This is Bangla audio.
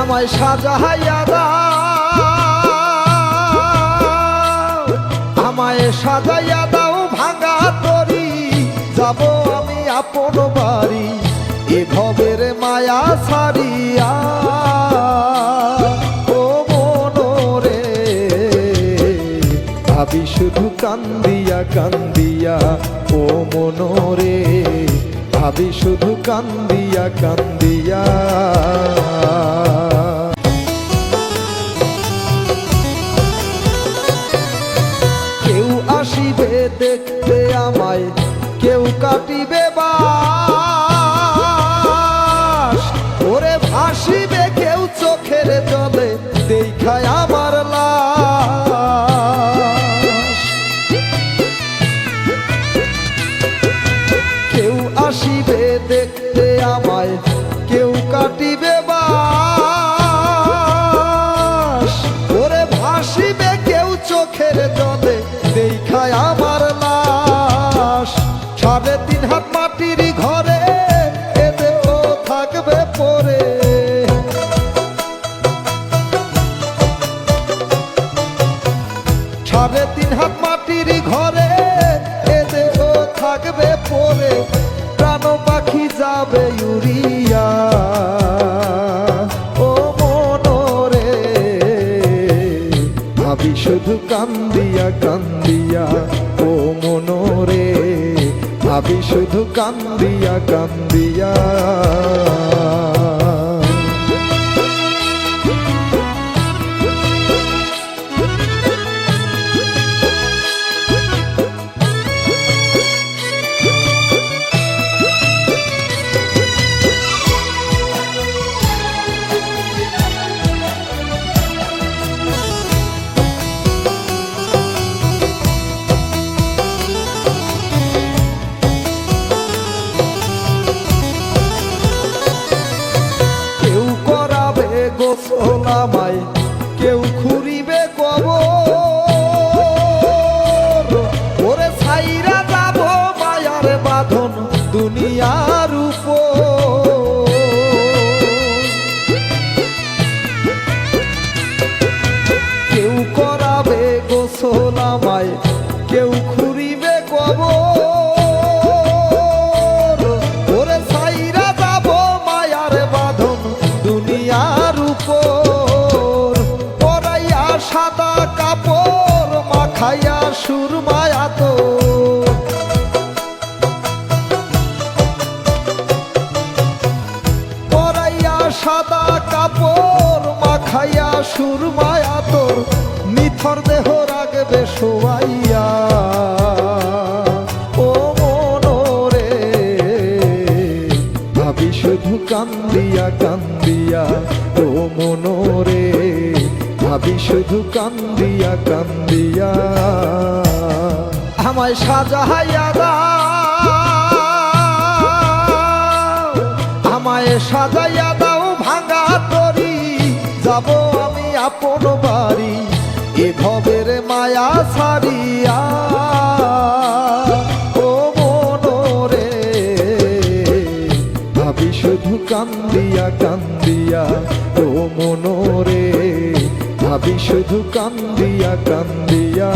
আমায় সাজাইয়া দাও, আমায় সাজাইয়া দাও ভাঙা তরি, যাব আমি আপন বাড়ি এ ভবের মায়া ছাড়িয়া। ও মনরে ভাবি শুধু কান্দিয়া কান্দিয়া, ও মনরে ভাবি শুধু কান্দিয়া কান্দিয়া। কেউ আসিবে দেখতে আমায়, কেউ কাটিবে বাস, ওরে ভাসিবে কেউ চোখের জলে দেখায় আমার লাশ। কেউ আসিবে দেখতে আমায়, কেউ কাটিবে বাস, ওরে ভাসিবে কেউ চোখের জলে দেখায় আমার লাশ। 3.5 হাত মাটির ঘরে এ দেহ থাকবে পরে, 3.5 হাত মাটির ঘরে এ দেহ থাকবে পরে, প্রাণ পাখি যাবে উড়িয়া। ও মনরে ভাবি শুধু কান্দিয়া কান্দিয়া, ও মনরে ভাবি শুধু কান্দিয়া কান্দিয়া। গোসল আমায় কেউ খুঁড়িবে কবর, ওরে ছাইরা যাব মায়ার বাঁধন দুনিয়ার উপর। কেউ করাবে গোসল আমায়, কেউ খুঁড়িবে কবর, ওরে ছাইরা যাব মায়ার বাঁধন দুনিয়ার উপর। পরাইয়া সাদা কাপড় মাখাইয়া সুরমায়া তো, পরাইয়া সাদা কাপড় মাখাইয়া সুরমায়া তোর, নিথর দেহ রাখবে শোয়াইয়া। ও মনরে ভাবি শুধু কান্দিয়া কান্দিয়া, ও মনরে ভাবি শুধু কান্দিয়া কান্দিয়া। আমায় সাজাইয়া দাও, আমায় সাজাইয়া দাও ভাঙা তরি, যাব আমি আপন বাড়ি এ ভবের মায়া ছাড়িয়া। ও মনরে ভাবি শুধু কান্দিয়া কান্দিয়া, ও মনরে ভাবি শুধু কান্দিয়া কান্দিয়া।